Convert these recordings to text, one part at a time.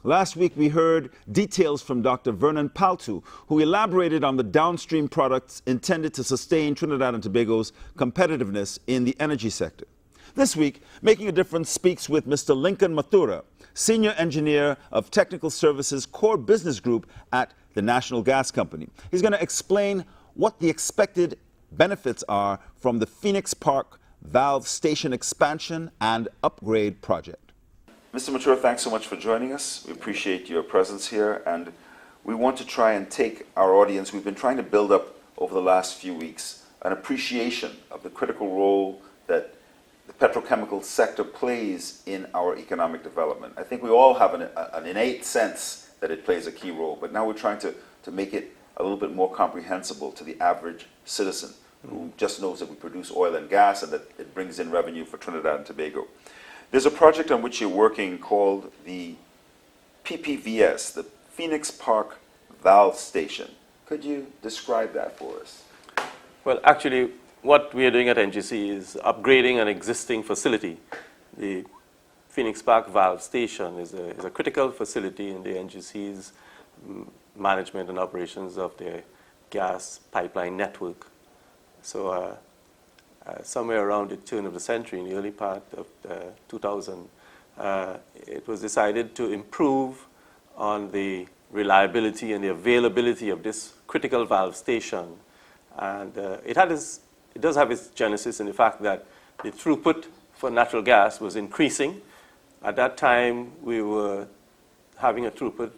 Last week, we heard details from Dr. Vernon Paltu, who elaborated on the downstream products intended to sustain Trinidad and Tobago's competitiveness in the energy sector. This week, Making a Difference speaks with Mr. Lincoln Mathura, Senior Engineer of Technical Services Core Business Group at the National Gas Company. He's going to explain what the expected benefits are from the Phoenix Park Valve Station expansion and upgrade project. Mr. Mathura, thanks so much for joining us. We appreciate your presence here, and we want to try and take our audience. We've been trying to build up over the last few weeks an appreciation of the critical role that the petrochemical sector plays in our economic development. I think we all have an innate sense that it plays a key role, but now we're trying to make it a little bit more comprehensible to the average citizen who just knows that we produce oil and gas and that it brings in revenue for Trinidad and Tobago. There's a project on which you're working called the PPVS, the Phoenix Park Valve Station. Could you describe that for us? Well, actually, what we are doing at NGC is upgrading an existing facility. The Phoenix Park Valve Station is a critical facility in the NGC's management and operations of their gas pipeline network. So somewhere around the turn of the century, in the early part of 2000, it was decided to improve on the reliability and the availability of this critical valve station. And it does have its genesis in the fact that the throughput for natural gas was increasing. At that time, we were having a throughput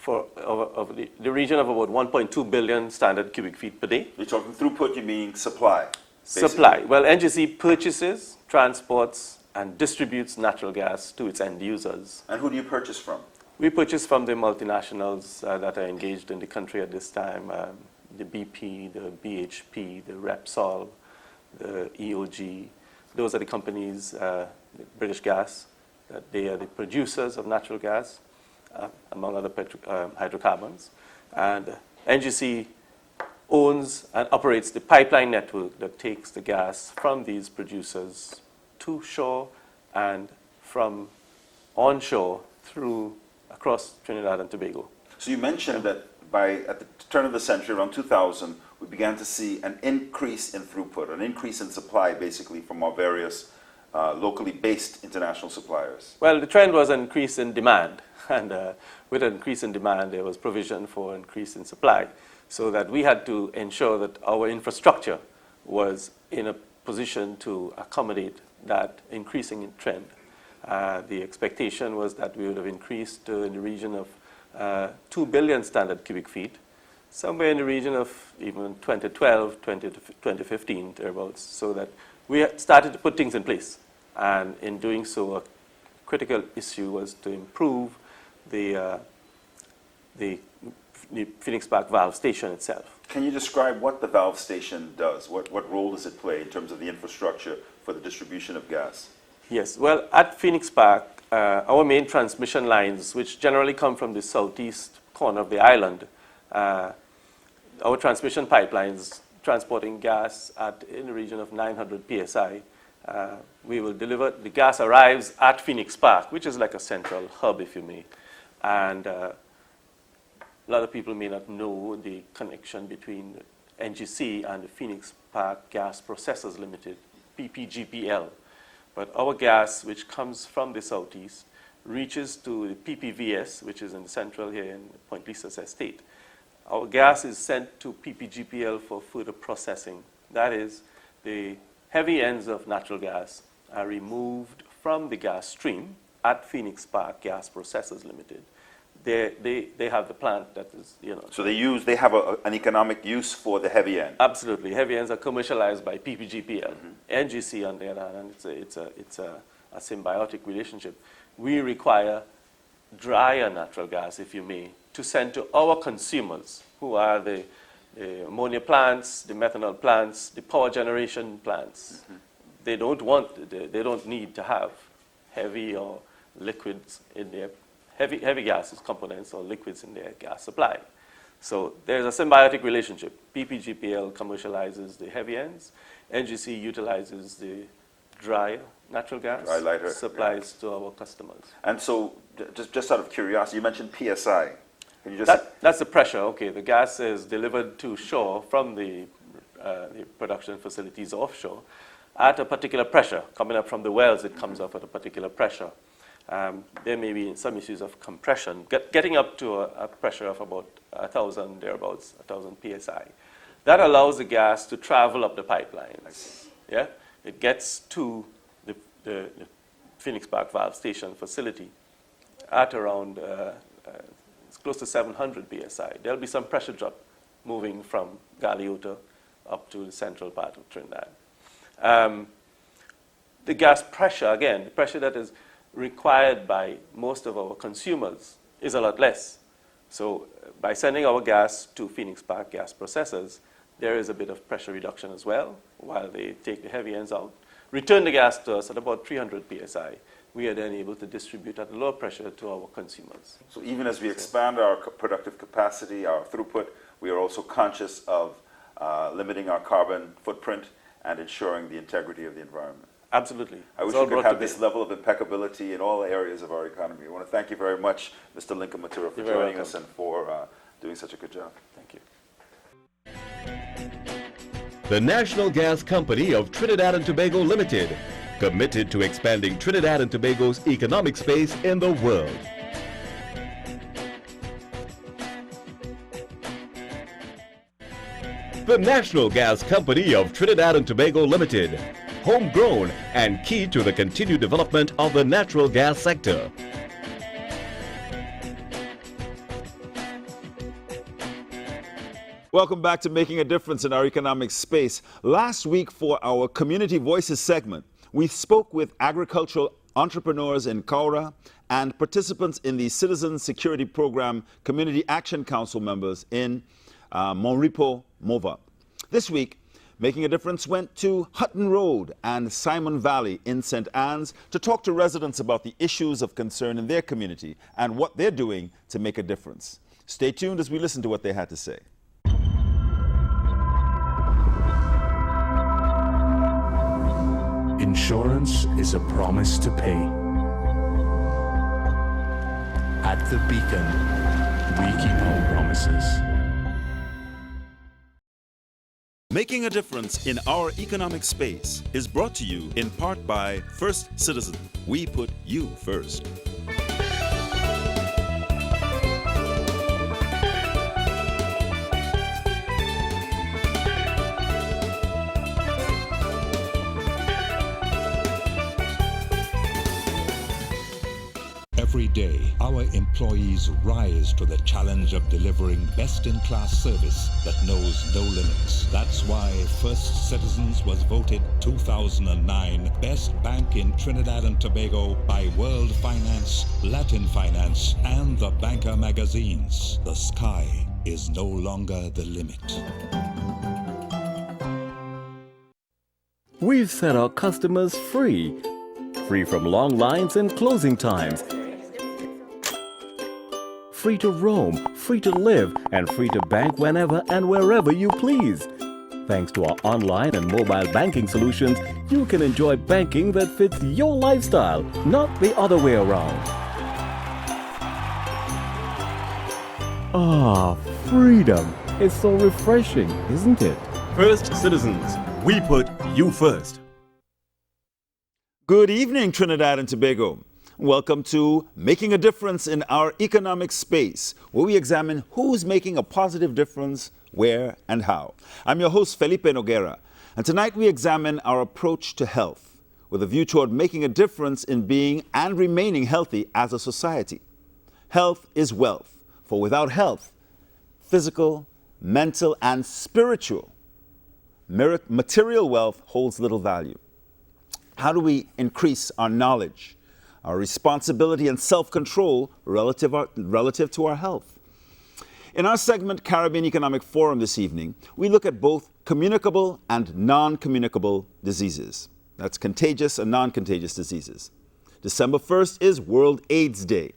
of the region of about 1.2 billion standard cubic feet per day. You're talking throughput, you mean supply? Basically. Supply. Well, NGC purchases, transports, and distributes natural gas to its end users. And who do you purchase from? We purchase from the multinationals that are engaged in the country at this time, the BP, the BHP, the Repsol, the EOG. Those are the companies, British Gas, that they are the producers of natural gas, among other hydrocarbons. And NGC owns and operates the pipeline network that takes the gas from these producers to shore and from onshore through across Trinidad and Tobago. So you mentioned that at the turn of the century, around 2000, we began to see an increase in throughput, an increase in supply, basically, from our various locally based international suppliers. Well, the trend was an increase in demand, and with an increase in demand, there was provision for an increase in supply, so that we had to ensure that our infrastructure was in a position to accommodate that increasing in trend. The expectation was that we would have increased in the region of 2 billion standard cubic feet, somewhere in the region of even 2012, 2015, thereabouts, so that we started to put things in place. And in doing so, a critical issue was to improve the Phoenix Park Valve Station itself. Can you describe what the valve station does? What role does it play in terms of the infrastructure for the distribution of gas? Yes, well, at Phoenix Park, our main transmission lines, which generally come from the southeast corner of the island, our transmission pipelines transporting gas in the region of 900 psi. We will deliver, the gas arrives at Phoenix Park, which is like a central hub, if you may. And a lot of people may not know the connection between NGC and the Phoenix Park Gas Processors Limited, PPGPL. But our gas, which comes from the southeast, reaches to the PPVS, which is in the central here in Point Lisas Estate. Our gas is sent to PPGPL for further processing. That is, the heavy ends of natural gas are removed from the gas stream at Phoenix Park Gas Processors Limited. They have the plant that is, So they have an economic use for the heavy end. Absolutely, heavy ends are commercialized by PPGPL. NGC on the other hand, and it's a symbiotic relationship. We require drier natural gas, if you may, to send to our consumers, who are the ammonia plants, the methanol plants, the power generation plants. They don't need to have heavy or liquids in their heavy gases, components or liquids in their gas supply. So there's a symbiotic relationship. PPGPL commercializes the heavy ends. NGC utilizes the dry natural gas Dry, lighter, supplies to our customers. And so, just out of curiosity, you mentioned PSI. Can you just That's the pressure. Okay, the gas is delivered to shore from the production facilities offshore at a particular pressure. Coming up from the wells, it comes up at a particular pressure. There may be some issues of compression, getting up to a pressure of about 1,000, thereabouts, 1,000 psi. That allows the gas to travel up the pipelines. Yeah, it gets to the Phoenix Park Valve Station facility at around it's close to 700 psi. There'll be some pressure drop moving from Galeota up to the central part of Trinidad. The gas pressure, again, the pressure that is required by most of our consumers is a lot less. So by sending our gas to Phoenix Park gas processors, there is a bit of pressure reduction as well, while they take the heavy ends out, return the gas to us at about 300 psi. We are then able to distribute at lower pressure to our consumers. So even as we expand our productive capacity, our throughput, we are also conscious of limiting our carbon footprint and ensuring the integrity of the environment. Absolutely. I wish we could have this level of impeccability in all areas of our economy. I want to thank you very much, Mr. Lincoln Matura, for joining us and for doing such a good job. Thank you. The National Gas Company of Trinidad and Tobago Limited, committed to expanding Trinidad and Tobago's economic space in the world. The National Gas Company of Trinidad and Tobago Limited, homegrown and key to the continued development of the natural gas sector. Welcome back to Making a Difference in Our Economic Space. Last week for our Community Voices segment, we spoke with agricultural entrepreneurs in Kaura and participants in the Citizen Security Program Community Action Council members in Monripo, Mova. This week, Making a Difference went to Hutton Road and Simon Valley in St. Anne's to talk to residents about the issues of concern in their community and what they're doing to make a difference. Stay tuned as we listen to what they had to say. Insurance is a promise to pay. At The Beacon, we keep our promises. Making a Difference in Our Economic Space is brought to you in part by First Citizen. We put you first. Every day, our employees rise to the challenge of delivering best-in-class service that knows no limits. That's why First Citizens was voted 2009 Best Bank in Trinidad and Tobago by World Finance, Latin Finance, and the Banker magazines. The sky is no longer the limit. We've set our customers free. Free from long lines and closing times. Free to roam, free to live, and free to bank whenever and wherever you please. Thanks to our online and mobile banking solutions, you can enjoy banking that fits your lifestyle, not the other way around. Ah, freedom. It's so refreshing, isn't it? First Citizens, we put you first. Good evening, Trinidad and Tobago. Welcome to Making a Difference in Our Economic Space, where we examine who's making a positive difference, where, and how. I'm your host, Felipe Noguera, and tonight we examine our approach to health, with a view toward making a difference in being and remaining healthy as a society. Health is wealth, for without health, physical, mental, and spiritual, material wealth holds little value. How do we increase our knowledge, our responsibility, and self-control relative to our health? In our segment, Caribbean Economic Forum this evening, we look at both communicable and non-communicable diseases. That's contagious and non-contagious diseases. December 1st is World AIDS Day.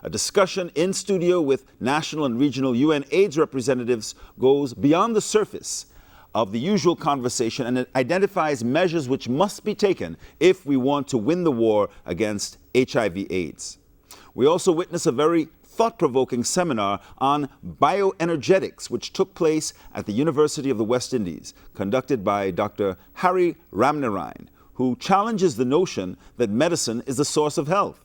A discussion in studio with national and regional UN AIDS representatives goes beyond the surface of the usual conversation, and it identifies measures which must be taken if we want to win the war against HIV/AIDS. We also witnessed a very thought-provoking seminar on bioenergetics, which took place at the University of the West Indies, conducted by Dr. Harry Ramnarine, who challenges the notion that medicine is the source of health.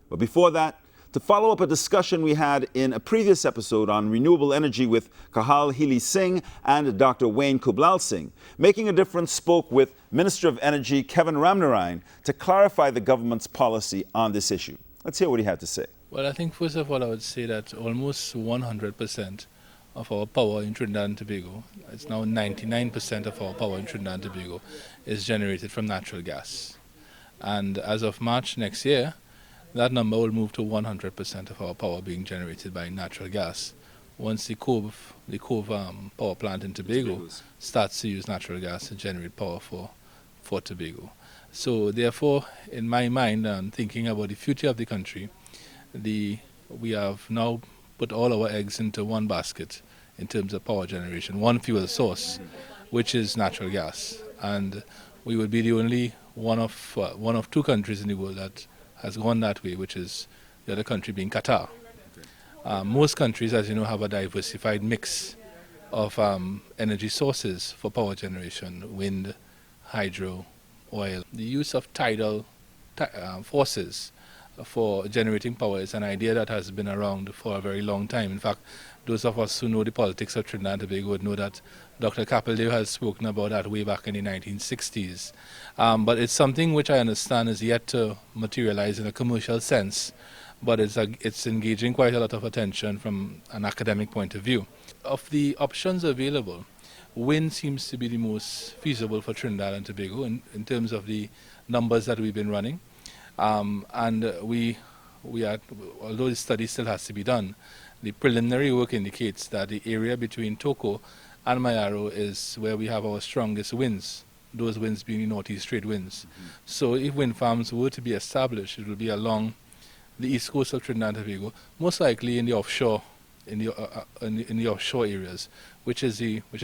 But before that, to follow up a discussion we had in a previous episode on renewable energy with Kahal Healy Singh and Dr. Wayne Kublal Singh, Making a Difference spoke with Minister of Energy Kevin Ramnarine to clarify the government's policy on this issue. Let's hear what he had to say. Well, I think first of all I would say that almost 100% of our power in Trinidad and Tobago, it's now 99% of our power in Trinidad and Tobago, is generated from natural gas. And as of March next year, that number will move to 100% of our power being generated by natural gas once the Cove power plant in Tobago starts to use natural gas to generate power for Tobago. So therefore, in my mind, thinking about the future of the country, we have now put all our eggs into one basket in terms of power generation, one fuel source, which is natural gas. And we would be the only one of two countries in the world that has gone that way, which is the other country being Qatar. Most countries, as you know, have a diversified mix of energy sources for power generation: wind, hydro, oil. The use of tidal forces for generating power is an idea that has been around for a very long time. In fact, those of us who know the politics of Trinidad and Tobago would know that Dr. Capildeo has spoken about that way back in the 1960s. But it's something which I understand is yet to materialize in a commercial sense, but it's engaging quite a lot of attention from an academic point of view. Of the options available, wind seems to be the most feasible for Trinidad and Tobago in terms of the numbers that we've been running. And we are, although the study still has to be done, the preliminary work indicates that the area between Toko and Mayaro is where we have our strongest winds, those winds being the northeast trade winds. So if wind farms were to be established, it will be along the east coast of Trinidad and Tobago, most likely in the offshore, in the offshore areas, which is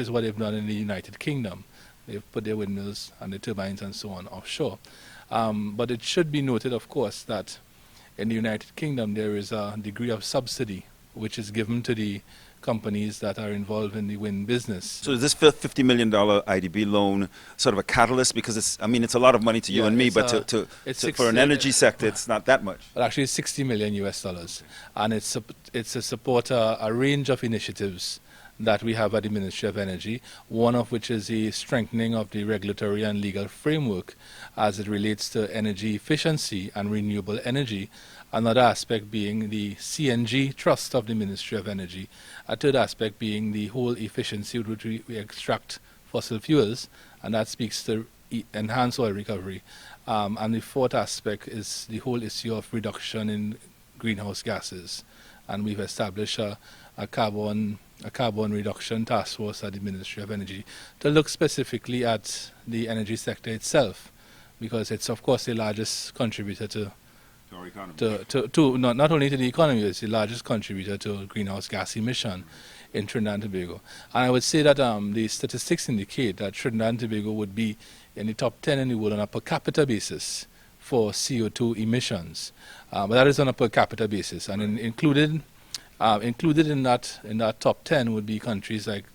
what they've done in the United Kingdom. They've put their windmills and the turbines and so on offshore. But it should be noted, of course, that in the United Kingdom there is a degree of subsidy which is given to the companies that are involved in the wind business. So is this $50 million IDB loan sort of a catalyst? Because it's a lot of money to you and me, but for an energy sector, it's not that much. Well, actually, it's $60 million US, and it's to support a range of initiatives that we have at the Ministry of Energy, one of which is the strengthening of the regulatory and legal framework as it relates to energy efficiency and renewable energy. Another aspect being the CNG trust of the Ministry of Energy. A third aspect being the whole efficiency with which we extract fossil fuels, and that speaks to enhanced oil recovery. And the fourth aspect is the whole issue of reduction in greenhouse gases. And we've established a carbon reduction task force at the Ministry of Energy to look specifically at the energy sector itself, because it's of course the largest contributor to our economy. Not only to the economy, it's the largest contributor to greenhouse gas emission in Trinidad and Tobago. And I would say that the statistics indicate that Trinidad and Tobago would be in the top 10 in the world on a per capita basis for CO2 emissions. But that is on a per capita basis, and included in that top 10 would be countries like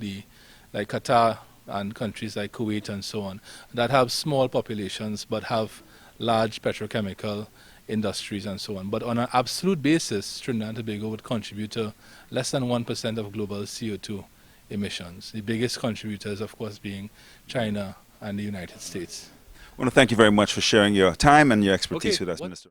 Qatar and countries like Kuwait and so on, that have small populations but have large petrochemical industries and so on. But on an absolute basis, Trinidad and Tobago would contribute to less than 1% of global CO2 emissions. The biggest contributors, of course, being China and the United States. I want to thank you very much for sharing your time and your expertise with us, Minister.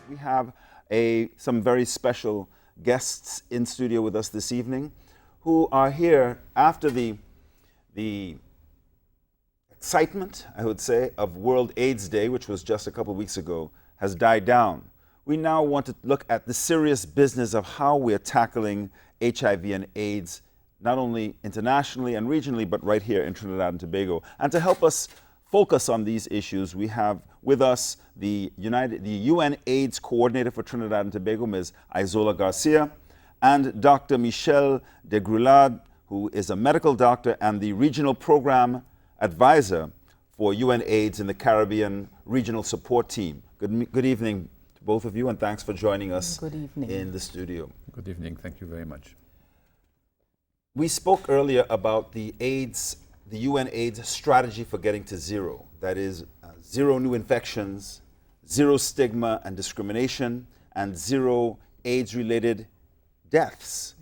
We have some very special guests in studio with us this evening who are here after the excitement, I would say, of World AIDS Day, which was just a couple of weeks ago, has died down. We now want to look at the serious business of how we're tackling HIV and AIDS, not only internationally and regionally, but right here in Trinidad and Tobago. And to help us focus on these issues, we have with us the UN AIDS Coordinator for Trinidad and Tobago, Ms. Isola Garcia, and Dr. Michel de Grulade, who is a medical doctor and the Regional Program Advisor for UN AIDS in the Caribbean Regional Support Team. Good evening to both of you, and thanks for joining us in the studio. Good evening. Thank you very much. We spoke earlier about the UN AIDS strategy for getting to zero. That is, zero new infections, zero stigma and discrimination, and zero AIDS-related deaths.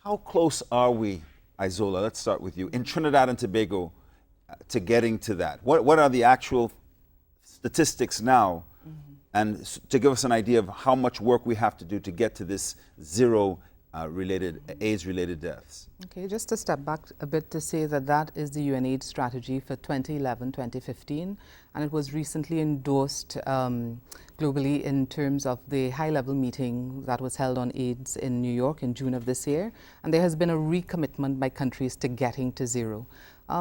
How close are we, Isola, let's start with you, in Trinidad and Tobago to getting to that? What are the actual statistics now? And to give us an idea of how much work we have to do to get to this zero AIDS-related deaths. Okay, just to step back a bit to say that that is the UNAIDS strategy for 2011-2015, and it was recently endorsed globally in terms of the high-level meeting that was held on AIDS in New York in June of this year, and there has been a recommitment by countries to getting to zero.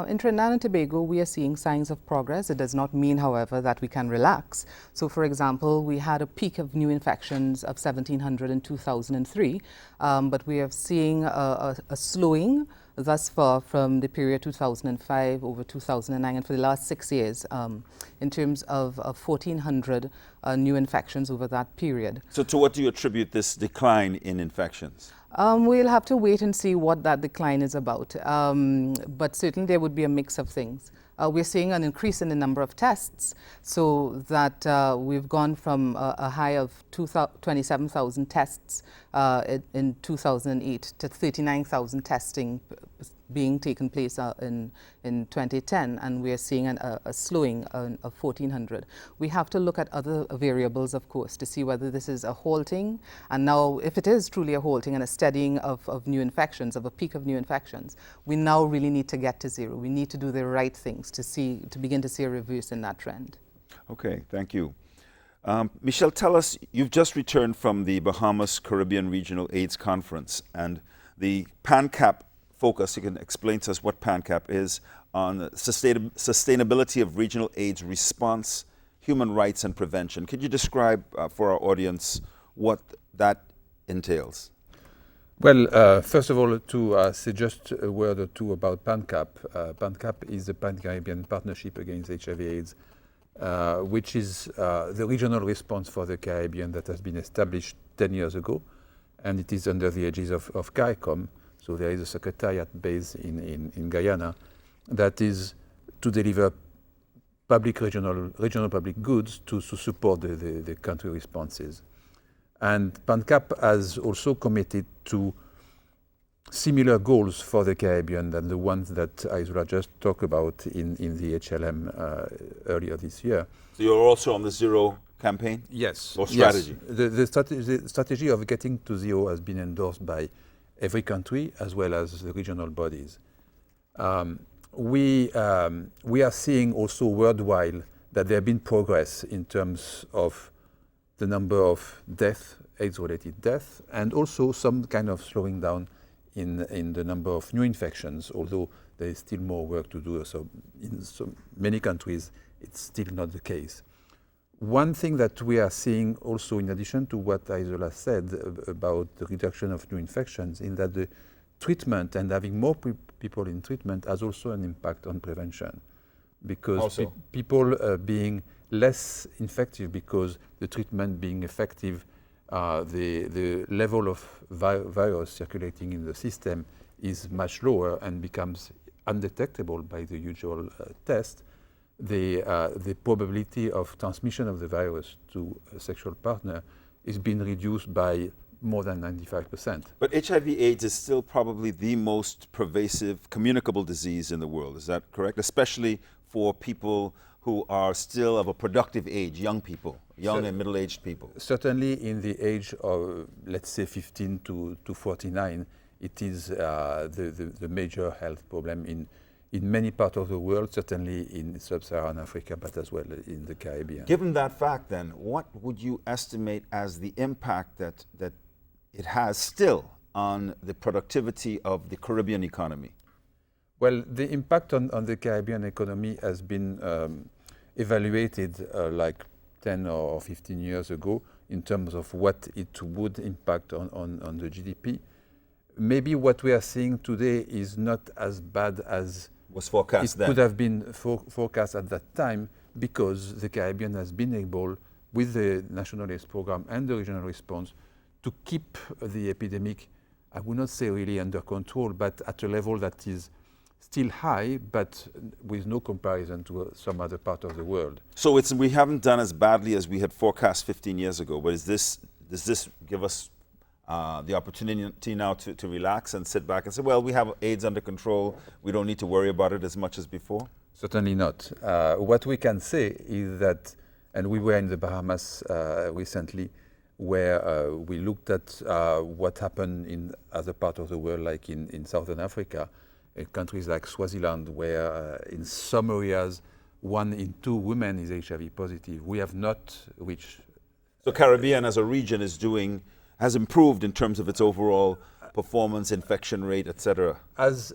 In Trinidad and Tobago, we are seeing signs of progress. It does not mean, however, that we can relax. So, for example, we had a peak of new infections of 1,700 in 2003, but we are seeing a slowing thus far from the period 2005 over 2009, and for the last 6 years, in terms of 1,400 new infections over that period. So to what do you attribute this decline in infections? We'll have to wait and see what that decline is about, but certainly there would be a mix of things. We're seeing an increase in the number of tests, so that we've gone from a high of 27,000 tests in 2008 to 39,000 testing being taken place in 2010, and we are seeing a slowing of 1,400. We have to look at other variables, of course, to see whether this is a halting, and now if it is truly a halting and a steadying of new infections, of a peak of new infections, we now really need to get to zero. We need to do the right things to begin to see a reverse in that trend. Okay, thank you. Michel, tell us, you've just returned from the Bahamas Caribbean Regional AIDS Conference, and the PANCAP focus, you can explain to us what PANCAP is, on sustainability of regional AIDS response, human rights, and prevention. Could you describe for our audience what that entails? Well, first of all, to say just a word or two about PANCAP. PANCAP is the Pan-Caribbean Partnership Against HIV/AIDS, which is the regional response for the Caribbean that has been established 10 years ago, and it is under the aegis of CARICOM. So there is a secretariat based in Guyana that is to deliver regional public goods to support the country responses. And PANCAP has also committed to similar goals for the Caribbean than the ones that Isola just talked about in the HLM earlier this year. So you're also on the zero campaign? Yes. Or strategy? Yes. The strategy of getting to zero has been endorsed by every country as well as the regional bodies. We are seeing also worldwide that there have been progress in terms of the number of deaths, AIDS-related deaths, and also some kind of slowing down in the number of new infections, although there is still more work to do. So in so many countries, it's still not the case. One thing that we are seeing also, in addition to what Isola said about the reduction of new infections, in that the treatment and having more people in treatment has also an impact on prevention, because people being less infective because the treatment being effective, the level of virus circulating in the system is much lower and becomes undetectable by the usual test. The probability of transmission of the virus to a sexual partner is being reduced by more than 95%. But HIV/AIDS is still probably the most pervasive communicable disease in the world. Is that correct? Especially for people who are still of a productive age, young people, young and middle-aged people. Certainly in the age of, let's say, 15 to 49, it is the major health problem in many parts of the world, certainly in sub-Saharan Africa, but as well in the Caribbean. Given that fact, then, what would you estimate as the impact that it has still on the productivity of the Caribbean economy? Well, the impact on the Caribbean economy has been evaluated like 10 or 15 years ago in terms of what it would impact on the GDP. Maybe what we are seeing today is not as bad as Was forecast it then. could have been forecast at that time, because the Caribbean has been able, with the National AIDS Program and the regional response, to keep the epidemic, I would not say really under control, but at a level that is still high, but with no comparison to some other part of the world. So we haven't done as badly as we had forecast 15 years ago, but does this give us the opportunity now to relax and sit back and say, well, we have AIDS under control, we don't need to worry about it as much as before? Certainly not. What we can say is that, and we were in the Bahamas recently, where we looked at what happened in other parts of the world, like in Southern Africa, in countries like Swaziland, where in some areas 1 in 2 women is HIV positive. We have not reached. So Caribbean as a region has improved in terms of its overall performance, infection rate, etc. Has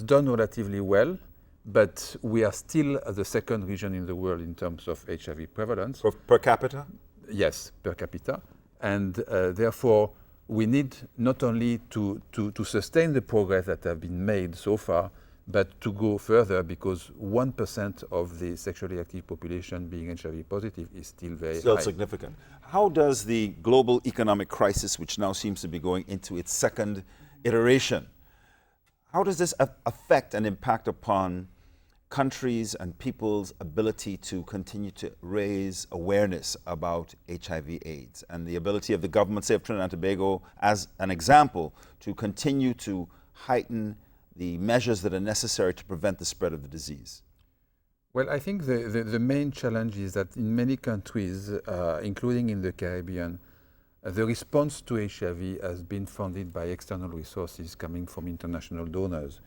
done relatively well, but we are still the second region in the world in terms of HIV prevalence. Per capita? Yes, per capita. And therefore, we need not only to sustain the progress that have been made so far, but to go further, because 1% of the sexually active population being HIV positive is still very high. Significant. How does the global economic crisis, which now seems to be going into its second iteration, how does this affect and impact upon countries and people's ability to continue to raise awareness about HIV/AIDS, and the ability of the government, say of Trinidad and Tobago, as an example, to continue to heighten the measures that are necessary to prevent the spread of the disease? Well, I think the main challenge is that in many countries, including in the Caribbean, the response to HIV has been funded by external resources coming from international donors.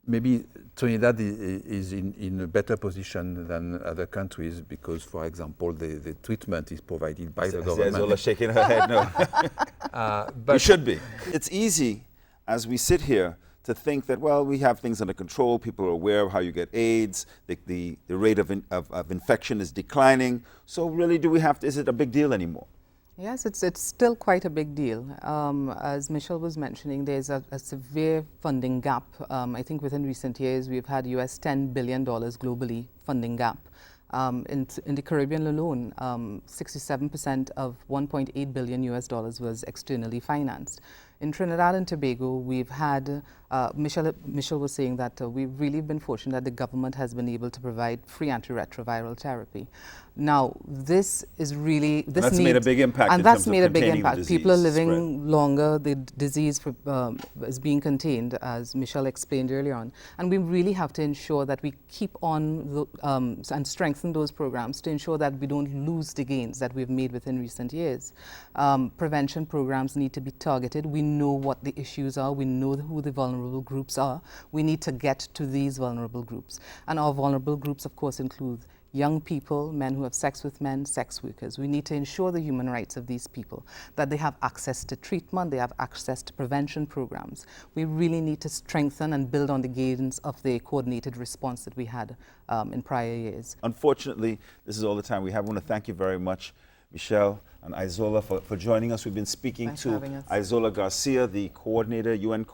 Maybe Trinidad is in a better position than other countries because, for example, the treatment is provided by the government. Zola shaking her head, no. But it should be. It's easy, as we sit here, to think that, well, we have things under control, people are aware of how you get AIDS, the rate of infection is declining, so really is it a big deal anymore? Yes, it's still quite a big deal. As Michelle was mentioning, there's a severe funding gap. I think within recent years, we've had US $10 billion globally funding gap. In the Caribbean alone, 67% of $1.8 billion US was externally financed. In Trinidad and Tobago, we've had, Michelle was saying that we've really been fortunate that the government has been able to provide free antiretroviral therapy. Now, this is really, that's made a big impact. And that's made a big impact. People are living spread longer, the disease is being contained, as Michelle explained earlier on. And we really have to ensure that we keep on and strengthen those programs to ensure that we don't lose the gains that we've made within recent years. Prevention programs need to be targeted. We know what the issues are. We know who the vulnerable groups are. We need to get to these vulnerable groups. And our vulnerable groups, of course, include young people, men who have sex with men, sex workers. We need to ensure the human rights of these people, that they have access to treatment, they have access to prevention programs. We really need to strengthen and build on the gains of the coordinated response that we had in prior years. Unfortunately, this is all the time we have. I want to thank you very much, Michelle and Isola, for joining us. We've been speaking to Isola Garcia, the coordinator, UN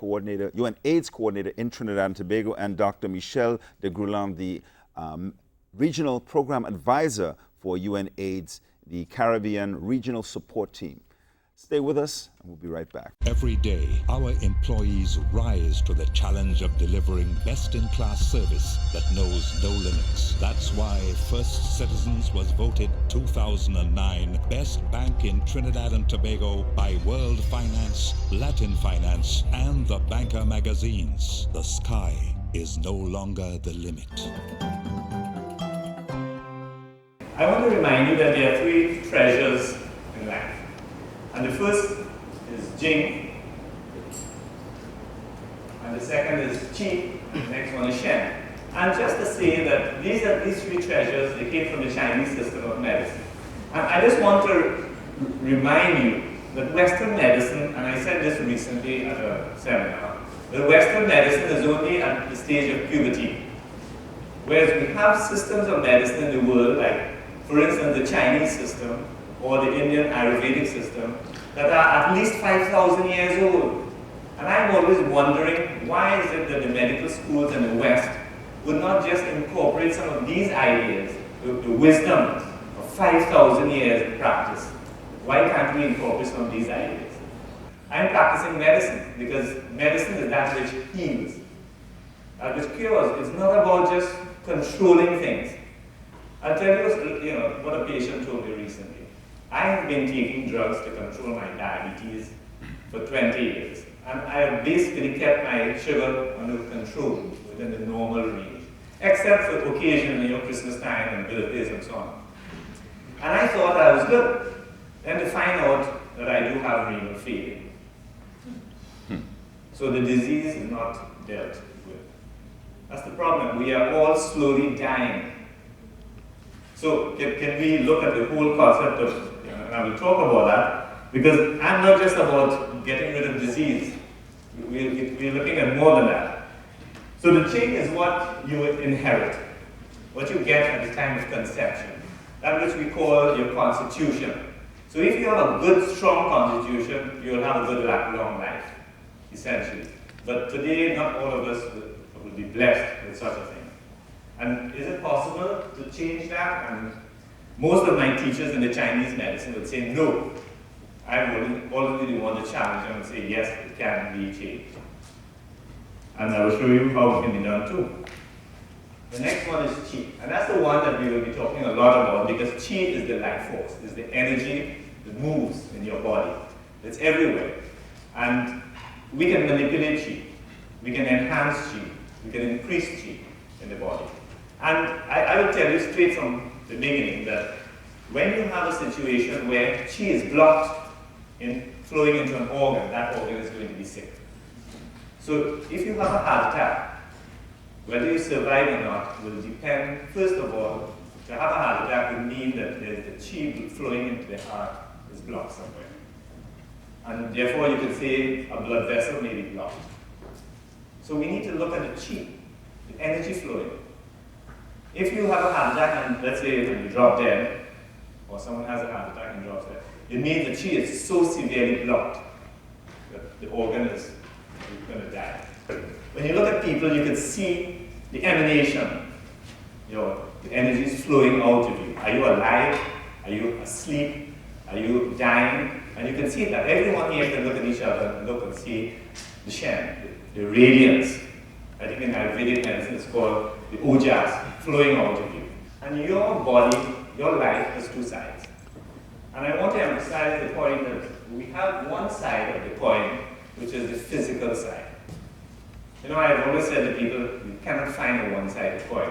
AIDS coordinator in Trinidad and Tobago, and Dr. Michelle de Gruland, the Regional Program Advisor for UN AIDS, the Caribbean Regional Support Team. Stay with us, and we'll be right back. Every day, our employees rise to the challenge of delivering best-in-class service that knows no limits. That's why First Citizens was voted 2009 Best Bank in Trinidad and Tobago by World Finance, Latin Finance, and the Banker magazines. The sky is no longer the limit. I want to remind you that there are 3 treasures in life. And the first is Jing, and the second is Qi, the next one is Shen. And just to say that these 3 treasures, they came from the Chinese system of medicine. And I just want to remind you that Western medicine, and I said this recently at a seminar, that Western medicine is only at the stage of puberty. Whereas we have systems of medicine in the world, like, for instance, the Chinese system or the Indian Ayurvedic system, that are at least 5,000 years old. And I'm always wondering, why is it that the medical schools in the West would not just incorporate some of these ideas, the wisdom of 5,000 years of practice? Why can't we incorporate some of these ideas? I'm practicing medicine because medicine is that which heals, that which cures. It's not about just controlling things. I'll tell you, what a patient told me recently. I have been taking drugs to control my diabetes for 20 years, and I have basically kept my sugar under control within the normal range, except for occasionally, Christmas time and birthdays and so on. And I thought I was good. Then to find out that I do have renal failure. So the disease is not dealt with. That's the problem. We are all slowly dying. So can we look at the whole concept of, and I will talk about that, because I'm not just about getting rid of disease. We're looking at more than that. So the qing is what you inherit, what you get at the time of conception, that which we call your constitution. So if you have a good, strong constitution, you'll have a good, long life, essentially. But today, not all of us will be blessed with such a thing. And is it possible to change that? And most of my teachers in the Chinese medicine would say, no. I would always want to challenge them and say, yes, it can be changed. And I will show you how it can be done too. The next one is qi. And that's the one that we will be talking a lot about, because qi is the life force, is the energy that moves in your body. It's everywhere. And we can manipulate qi. We can enhance qi. We can increase qi in the body. And I will tell you straight from the beginning that when you have a situation where qi is blocked in flowing into an organ, that organ is going to be sick. So if you have a heart attack, whether you survive or not will depend, first of all, to have a heart attack would mean that the qi flowing into the heart is blocked somewhere. And therefore you can say a blood vessel may be blocked. So we need to look at the qi, the energy flowing. If you have a heart attack and let's say you drop dead, or someone has a heart attack and drops dead, it means the qi is so severely blocked that the organ is going to die. When you look at people, you can see the emanation. The energy is flowing out of you. Are you alive? Are you asleep? Are you dying? And you can see that. Everyone here can look at each other and look and see the Shen, the radiance. I think in Ayurvedic medicine it's called the ojas flowing out of you. And your body, your life has two sides. And I want to emphasize the point that we have one side of the coin, which is the physical side. I've always said to people, you cannot find a one-sided coin.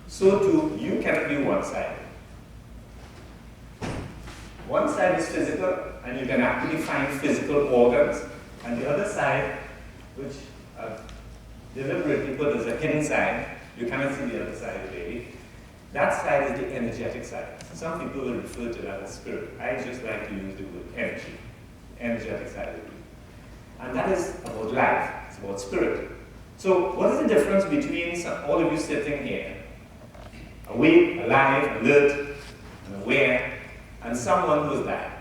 So too, you cannot be one-sided. One side is physical, and you can actually find physical organs, and the other side, which I've deliberately put as a hidden side, you cannot see the other side really. That side is the energetic side. Some people will refer to that as spirit. I just like to use the word energy, energetic side of you. And that is about life. It's about spirit. So what is the difference between all of you sitting here, awake, alive, alert, and aware, and someone who has died?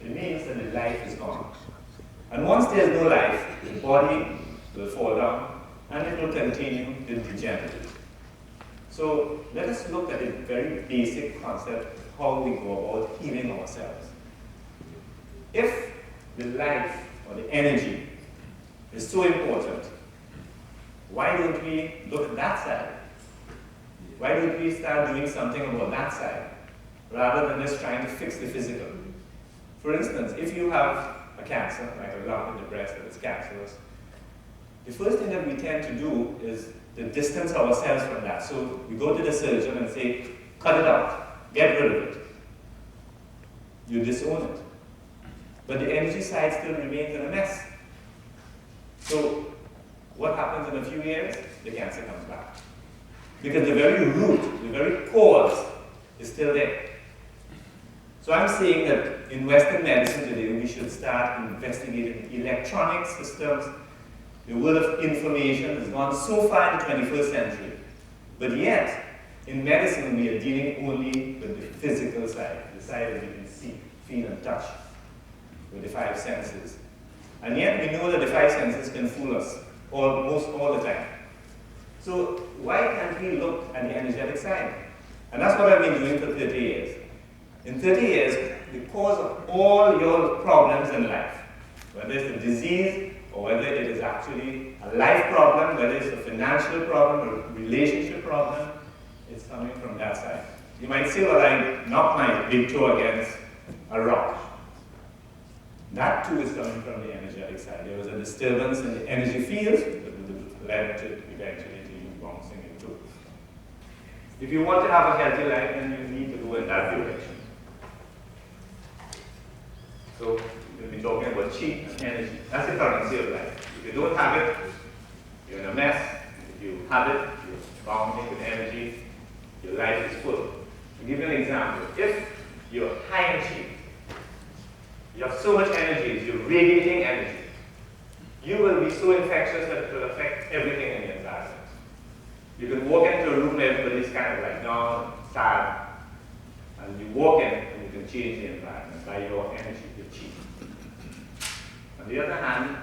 It means that the life is gone. And once there's no life, the body will fall down, and it will continue to degenerate. So let us look at a very basic concept of how we go about healing ourselves. If the life or the energy is so important, why don't we look at that side? Why don't we start doing something about that side, rather than just trying to fix the physical? For instance, if you have a cancer, like a lump in the breast that is cancerous, the first thing that we tend to do is to distance ourselves from that. So we go to the surgeon and say, cut it out, get rid of it. You disown it. But the energy side still remains in a mess. So what happens in a few years? The cancer comes back. Because the very root, the very cause is still there. So I'm saying that in Western medicine today, we should start investigating electronic systems. The world of information has gone so far in the 21st century, but yet, in medicine, we are dealing only with the physical side, the side that you can see, feel, and touch, with the five senses. And yet, we know that the five senses can fool us almost all the time. So, why can't we look at the energetic side? And that's what I've been doing for 30 years. In 30 years, the cause of all your problems in life, whether it's a disease or whether it is actually a life problem, whether it's a financial problem or a relationship problem, it's coming from that side. You might say, well, I knocked my big toe against a rock. That too is coming from the energetic side. There was a disturbance in the energy field that led to eventually to you bouncing into. If you want to have a healthy life, then you need to go in that direction. So we'll be talking about chi and energy. That's the currency of life. If you don't have it, you're in a mess. If you have it, you're bounding with energy. Your life is full. To give you an example, if you're high in chi, you have so much energy, you're radiating energy, you will be so infectious that it will affect everything in the environment. You can walk into a room where everybody's kind of like down, sad, and you walk in and you can change the environment by your energy, your chi. On the other hand,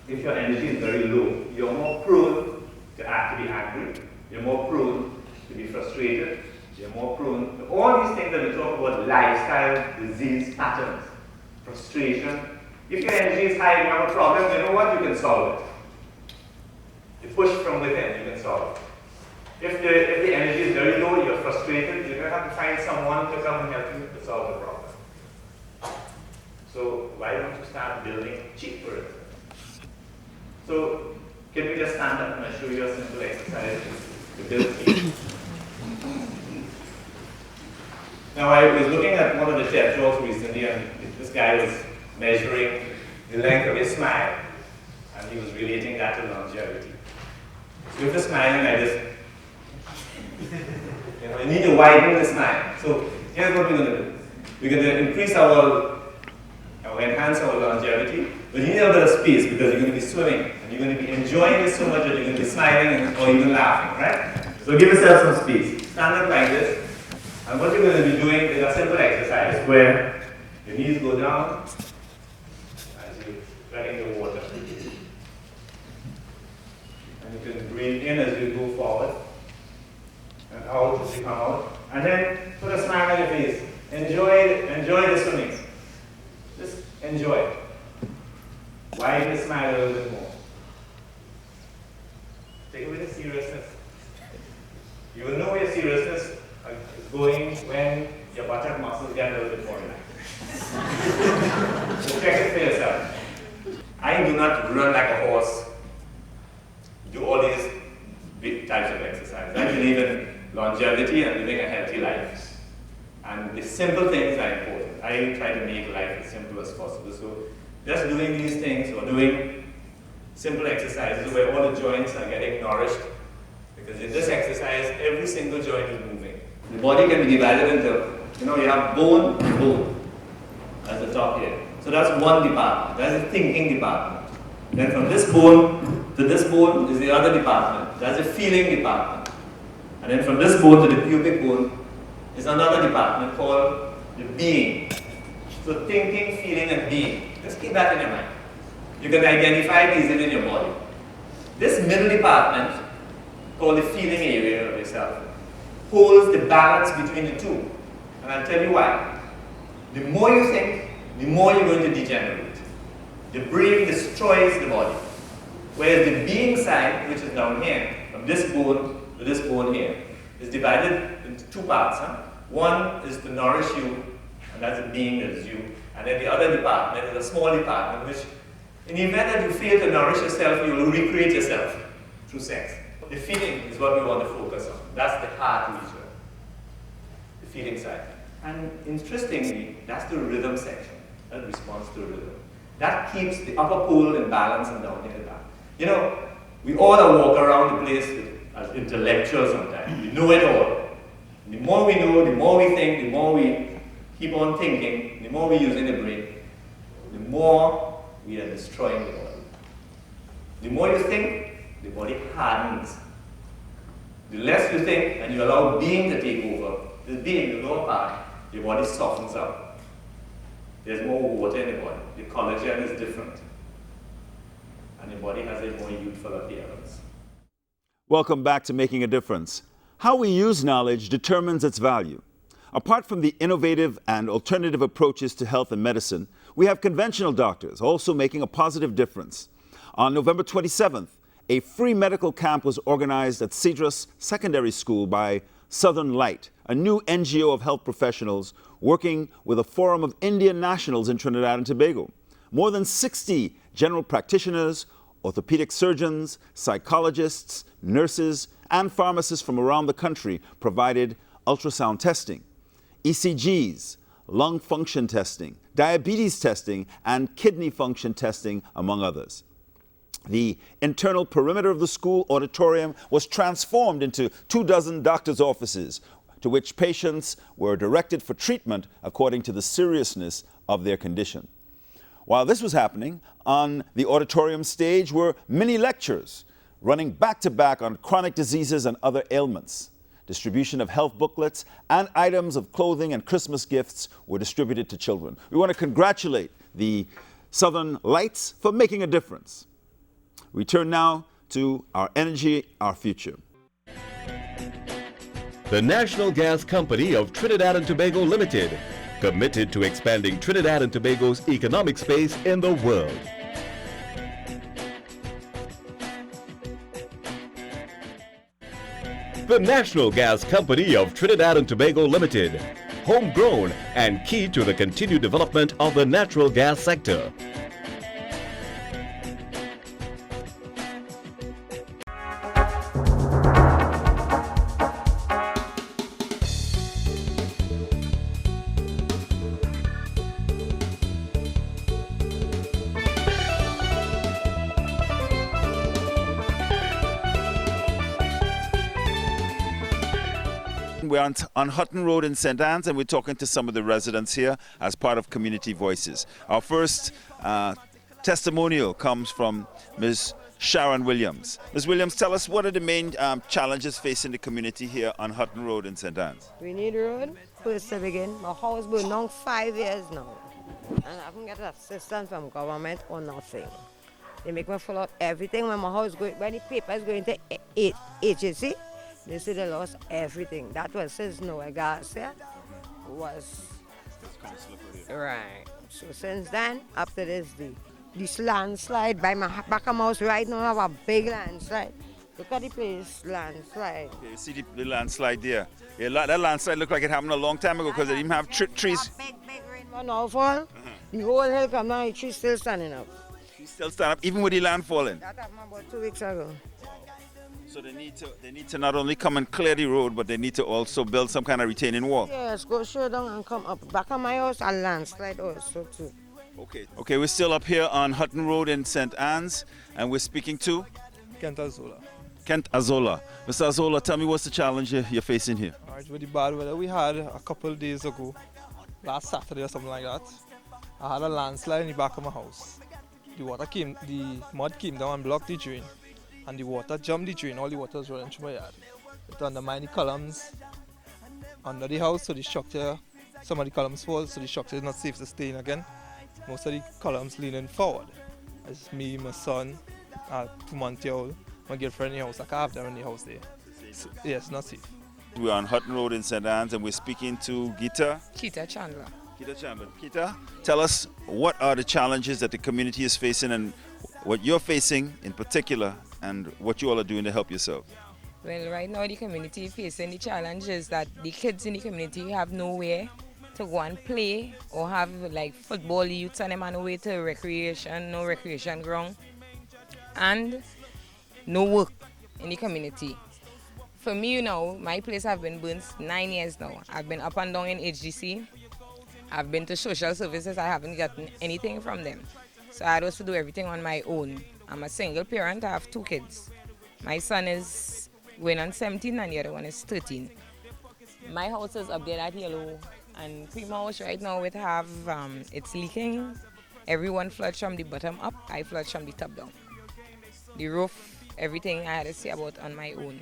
if your energy is very low, you're more prone to be angry, you're more prone to be frustrated, you're more prone to all these things that we talk about, lifestyle, disease, patterns, frustration. If your energy is high and you have a problem, you know what? You can solve it. You push from within, you can solve it. If the energy is very low, you're frustrated, you're going to have to find someone to come and help you to solve the problem. So why don't you start building chi for it? So can we just stand up and I'll show you a simple exercise to build chi? Now I was looking at one of the TED Talks recently, and this guy was measuring the length of his smile, and he was relating that to longevity. So if you're smiling like this, you need to widen the smile. So here's what we're going to do. We're going to increase enhance our longevity, but you need a bit of space because you're going to be swimming, and you're going to be enjoying it so much that you're going to be smiling or even laughing, right? So give yourself some space. Stand up like this. And what you're going to be doing is a simple exercise where your knees go down as you get into the water. And you can breathe in as you go forward and out as you come out. And then put a smile on your face. Enjoy the swimming. Just enjoy it. Widen the smile a little bit more. Take away the seriousness. You will know where your seriousness is going when your buttock muscles get a little bit more relaxed. So check it for yourself. I do not run like a horse, do all these big types of exercises. I believe in longevity and living a healthy life. And the simple things are important. I try to make life as simple as possible. So just doing these things or doing simple exercises where all the joints are getting nourished. Because in this exercise, every single joint is moving. The body can be divided into, you have bone and bone. That's the top here. So that's one department. That's the thinking department. Then from this bone to this bone is the other department. That's the feeling department. And then from this bone to the pubic bone is another department called the being. So thinking, feeling, and being. Just keep that in your mind. You can identify it easily in your body. This middle department, called the feeling area of yourself, holds the balance between the two. And I'll tell you why. The more you think, the more you're going to degenerate. The brain destroys the body. Whereas the being side, which is down here, from this bone to this bone here, is divided into two parts. One is to nourish you, and that's the being that is you. And then the other department is a small department, which in the event that you fail to nourish yourself, you will recreate yourself through sex. The feeling is what we want to focus on. That's the heart region, the feeling side. And interestingly, that's the rhythm section, that responds to rhythm. That keeps the upper pole in balance and down here down. We all walk around the place as intellectuals sometimes. We know it all. The more we know, the more we think, the more we keep on thinking, the more we're using the brain, the more we are destroying the body. The more you think, the body hardens. The less you think and you allow being to take over, the being, the lower part, your body softens up. There's more water in the body. The collagen is different. And the body has a more youthful appearance. Welcome back to Making a Difference. How we use knowledge determines its value. Apart from the innovative and alternative approaches to health and medicine, we have conventional doctors also making a positive difference. On November 27th, a free medical camp was organized at Cedrus Secondary School by Southern Light, a new NGO of health professionals working with a forum of Indian nationals in Trinidad and Tobago. More than 60 general practitioners, orthopedic surgeons, psychologists, nurses, and pharmacists from around the country provided ultrasound testing, ECGs, lung function testing, diabetes testing, and kidney function testing, among others. The internal perimeter of the school auditorium was transformed into 24 doctors' offices, to which patients were directed for treatment according to the seriousness of their condition. While this was happening, on the auditorium stage were mini lectures running back-to-back on chronic diseases and other ailments. Distribution of health booklets and items of clothing and Christmas gifts were distributed to children. We want to congratulate the Southern Lights for making a difference. We turn now to Our Energy, Our Future. The National Gas Company of Trinidad and Tobago Limited, committed to expanding Trinidad and Tobago's economic space in the world. The National Gas Company of Trinidad and Tobago Limited, homegrown and key to the continued development of the natural gas sector. We're on Hutton Road in St. Anne's, and we're talking to some of the residents here as part of Community Voices. Our first testimonial comes from Ms. Sharon Williams. Ms. Williams, tell us, what are the main challenges facing the community here on Hutton Road in St. Anne's? We need road, first to begin. My house been down 5 years now, and I haven't got assistance from government or nothing. They make me fill out everything when my house going, when the paper is going to HSC. They say they lost everything. That was since Noah Garcia was right. So since then, after this landslide by my back of my house right now, I have a big landslide. Look at the place, landslide. Okay, you see the landslide there. Yeah, that landslide looked like it happened a long time ago because they didn't have trees. Big rain will now fall. The whole hill come down, the trees still standing up. Trees still stand up even with the land falling. That happened about 2 weeks ago. So they need to not only come and clear the road, but they need to also build some kind of retaining wall. Yes, go straight down and come up. Back of my house, a landslide also too. Okay, we're still up here on Hutton Road in St. Anne's, and we're speaking to Kent Azola. Kent Azola. Mr. Azola, tell me, what's the challenge you're facing here? All right, with the bad weather we had a couple of days ago, last Saturday or something like that, I had a landslide in the back of my house. The mud came down and blocked the drain, and the water jumped the drain. All the water was running through my yard. It undermined the columns under the house, so the structure, some of the columns fall, so the structure is not safe to stay in again. Most of the columns leaning forward. It's me, my son, 2-month-old, my girlfriend in the house. I can't have them in the house there. So, yeah, it's not safe. We're on Hutton Road in St. Anne's, and we're speaking to Gita Chandler. Gita, tell us, what are the challenges that the community is facing and what you're facing in particular, and what you all are doing to help yourself? Well, right now the community is facing the challenge is that the kids in the community have nowhere to go and play or have like football youths and them on the way to recreation, no recreation ground, and no work in the community. For me, my place have been burnt 9 years now. I've been up and down in HGC. I've been to social services. I haven't gotten anything from them. So I had to do everything on my own. I'm a single parent. I have 2 kids. My son is going on 17 and the other one is 13. My house is up there, that yellow And Prima House right now it have it's leaking. Everyone floods from the bottom up. I flood from the top down. The roof, everything I had to say about on my own.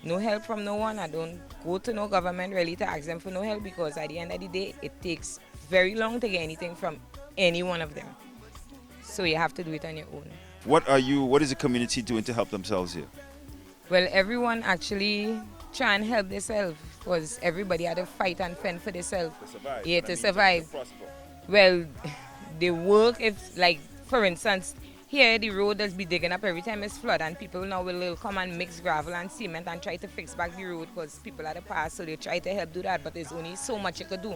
No help from no one. I don't go to no government really to ask them for no help, because at the end of the day, it takes very long to get anything from any one of them. So you have to do it on your own. What is the community doing to help themselves here? Well, everyone actually try and help themselves, because everybody had to fight and fend for themselves. To survive. Yeah, to survive. Well, they work if, like, for instance, here the road does be digging up every time it's flood, and people now will come and mix gravel and cement and try to fix back the road because people had to pass, so they try to help do that, but there's only so much you could do.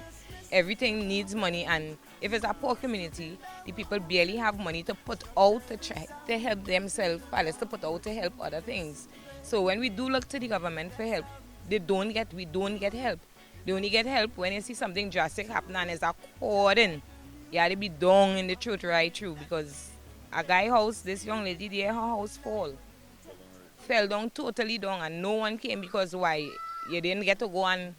Everything needs money, and if it's a poor community, the people barely have money to put out to try to help themselves, as to put out to help other things. So when we do look to the government for help, we don't get help. They only get help when you see something drastic happen and it's according. You have to be down in the truth right through, because a guy house, this young lady there, her house fell down totally down, and no one came because why? You didn't get to go and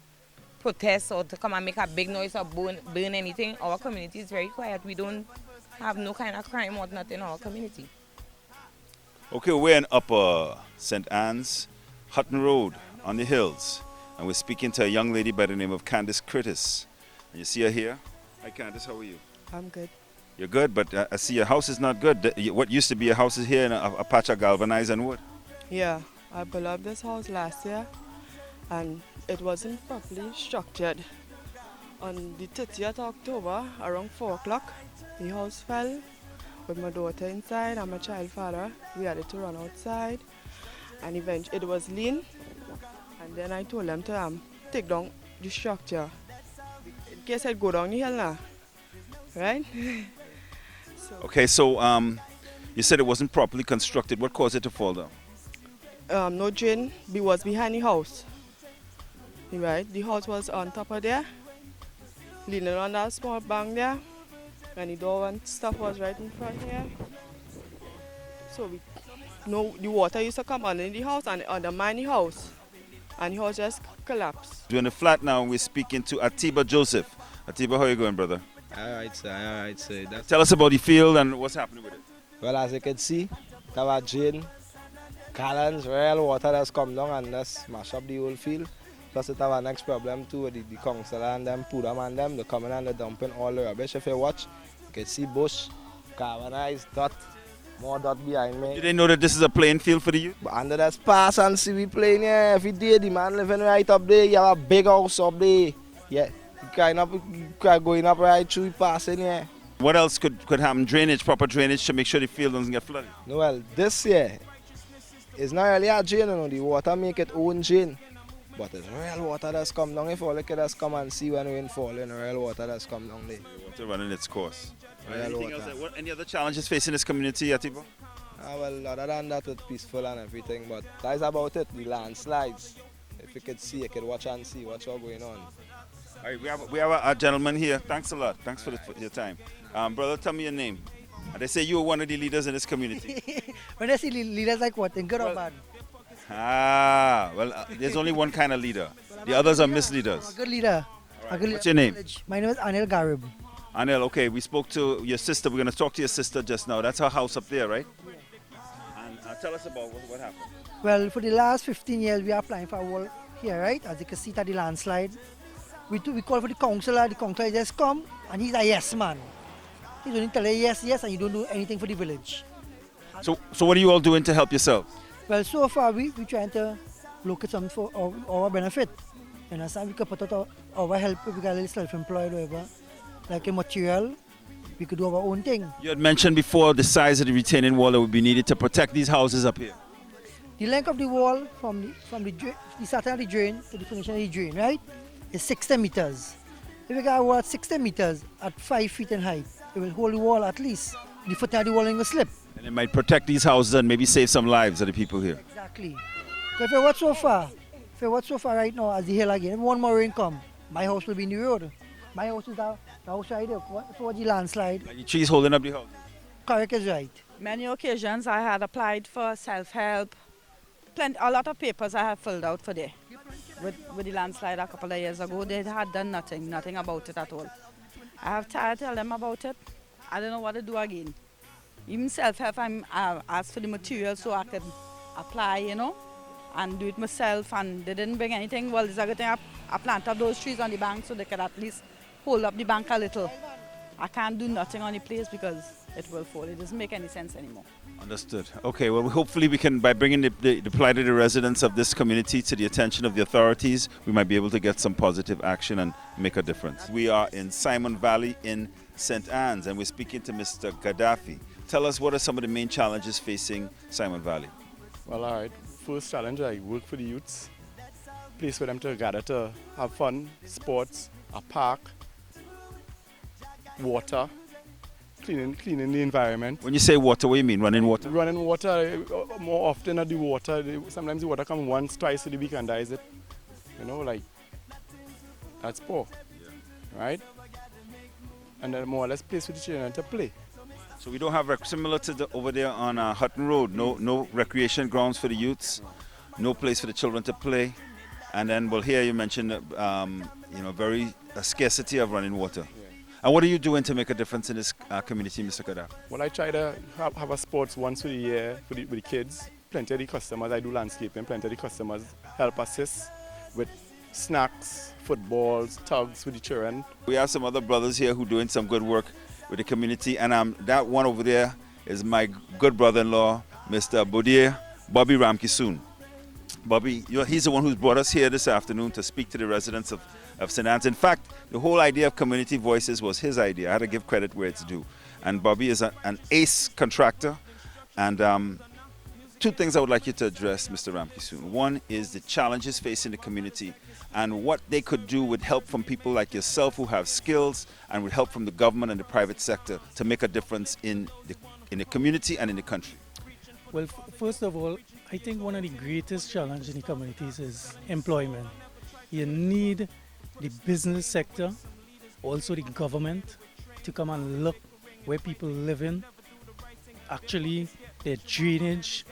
protest or to come and make a big noise or burn anything. Our community is very quiet. We don't have no kind of crime or nothing in our community. Okay, we're in Upper St. Anne's, Hutton Road on the hills, and we're speaking to a young lady by the name of Candice Curtis. And you see her here? Hi Candice, how are you? I'm good. You're good, but I see your house is not good. What used to be a house is here in a patch of galvanized and wood. Yeah, I built up this house last year and it wasn't properly structured. On the 30th of October, around 4 o'clock, the house fell with my daughter inside and my child father. We had to run outside, and eventually it was lean, and then I told them to take down the structure in case I'd go down the hill now, right? Okay, so you said it wasn't properly constructed. What caused it to fall down? No drain was behind the house. Right, the house was on top of there, leaning on that small bank there, and the door and stuff was right in front here. So the water used to come under the house and undermine the house, and the house just collapsed. We're in the flat now, and we're speaking to Atiba Joseph. Atiba, how are you going, brother? Alright, sir. Tell us about the field and what's happening with it. Well, as you can see, there was drain, gallons, real water that's come down and that's mash up the whole field. Plus it have a next problem too, the council and them, put them and them, they come in and they're dumping all the rubbish. If you watch, you can see bush, galvanized, dot, more dot behind me. Did they know that this is a playing field for the youth? But under that pass and see we playing here every day, the man living right up there, you have a big house up there. Yeah, you can going up right through passing here. What else could happen? Drainage, proper drainage to make sure the field doesn't get flooded? No, well, this year, it's not really a drain, you know, the water make it own drain. But it's real water that's come down. If all the kids come and see when rain fall, in real water that's come down there. Water running its course. Real water. Any other challenges facing this community, Atiba? Well, other than that, it's peaceful and everything. But that's about it. The landslides. If you could see, you could watch and see what's all going on. All right, we have a gentleman here. Thanks a lot. Thanks for your time. Brother, tell me your name. They say you are one of the leaders in this community. When they say leaders like what, in good or bad? There's only one kind of leader. The others are misleaders. A good leader. Right. What's your name? My name is Anil Garib. Anil, okay, we spoke to your sister. We're going to talk to your sister just now. That's her house up there, right? Yeah. And tell us about what happened. Well, for the last 15 years, we are applying for a wall here, right? As you can see, at the landslide. We call for the councillor. The councillor just come, and he's a yes man. He's only telling yes, and you don't do anything for the village. So what are you all doing to help yourself? Well, so far we're trying to look at something for our benefit. You understand? We could put out our help if we got a little self-employed or whatever. Like a material, we could do our own thing. You had mentioned before the size of the retaining wall that would be needed to protect these houses up here. The length of the wall from the starting of the drain to the finishing of the drain, right, is 60 meters. If we got a wall at 60 meters at 5 feet in height, it will hold the wall at least. The footing of the wall ain't gonna slip. And it might protect these houses and maybe save some lives of the people here. Exactly. If you watch so far right now as the hill again, if one more rain come, my house will be in the road. My house is the house right there for the landslide. Like the trees holding up the house. Correct is right. Many occasions I had applied for self-help. A lot of papers I have filled out for there. with the landslide a couple of years ago. They had done nothing about it at all. I have tried to tell them about it. I don't know what to do again. Even self-help, I asked for the material so I could apply, and do it myself, and they didn't bring anything. Well, it's a good thing I planted those trees on the bank so they could at least hold up the bank a little. I can't do nothing on the place because it will fall. It doesn't make any sense anymore. Understood. Okay, well, hopefully we can, by bringing the plight of the residents of this community to the attention of the authorities, we might be able to get some positive action and make a difference. We are in Simon Valley in St. Anne's, and we're speaking to Mr. Gaddafi. Tell us, what are some of the main challenges facing Simon Valley? Well, all right. First challenge, I work for the youths. Place for them to gather to have fun, sports, a park, water, cleaning the environment. When you say water, what do you mean? Running water? Running water, more often at the water. Sometimes the water comes once, twice a week and dies it. That's poor, right? And then more or less place for the children to play. So we don't have, similar to over there on Hutton Road, no recreation grounds for the youths, no place for the children to play. And then, well, here you mentioned, a scarcity of running water. Yeah. And what are you doing to make a difference in this community, Mr. Gaddafi? Well, I try to have a sports once a year with the kids. Plenty of the customers, I do landscaping, plenty of the customers help assist with snacks, footballs, tugs with the children. We have some other brothers here who are doing some good work with the community, and that one over there is my good brother-in-law, Mr. Bodier, Bobby Ramkisoon. Bobby, he's the one who's brought us here this afternoon to speak to the residents of St. Anne's. In fact, the whole idea of Community Voices was his idea. I had to give credit where it's due. And Bobby is an ace contractor. And two things I would like you to address, Mr. Ramkisoon. One is the challenges facing the community and what they could do with help from people like yourself who have skills, and with help from the government and the private sector to make a difference in the community and in the country. Well, first of all, I think one of the greatest challenges in the communities is employment. You need the business sector, also the government, to come and look where people live in, actually their drainage,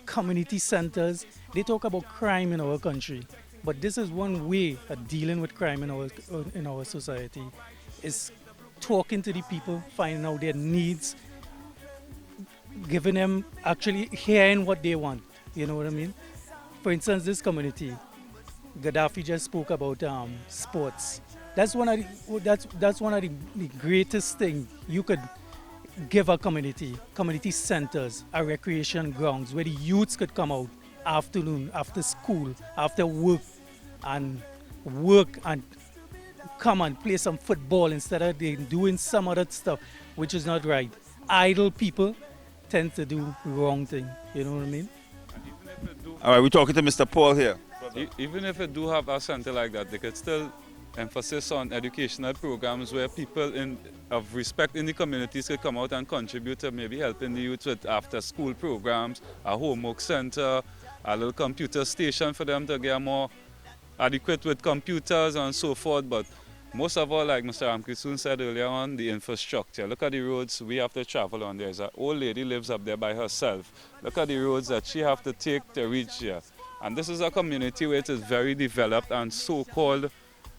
community centers. They talk about crime in our country, but this is one way of dealing with crime in our society, is talking to the people, finding out their needs, giving them, actually hearing what they want. You know what I mean? For instance, this community, Gaddafi just spoke about sports. That's one of the greatest things you could give a community centers, a recreation grounds where the youths could come out afternoon, after school, after work and come and play some football instead of they doing some other stuff, which is not right. Idle people tend to do wrong thing. You know what I mean? All right, we're talking to Mr. Paul here. Even if it do have a center like that, they could still emphasis on educational programs where people of respect in the communities could come out and contribute to maybe helping the youth with after school programs, a homework center, a little computer station for them to get more adequate with computers and so forth. But most of all, like Mr. Ramkisoon said earlier on, the infrastructure. Look at the roads we have to travel on. There's an old lady lives up there by herself. Look at the roads that she have to take to reach here. And this is a community where it is very developed and so-called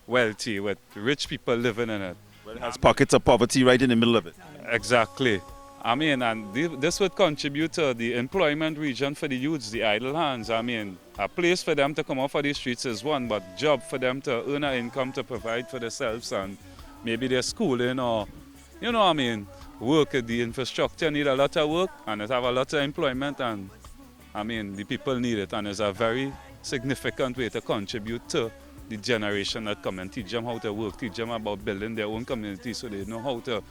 wealthy, with rich people living in it. Well, it has pockets of poverty right in the middle of it. Exactly. I mean, and this would contribute to the employment region for the youths, the idle hands. I mean, a place for them to come off of the streets is one, but job for them to earn an income to provide for themselves and maybe their schooling or, work. The infrastructure need a lot of work and it have a lot of employment, and the people need it, and it's a very significant way to contribute to the generation that come and teach them how to work, teach them about building their own community so they know how to.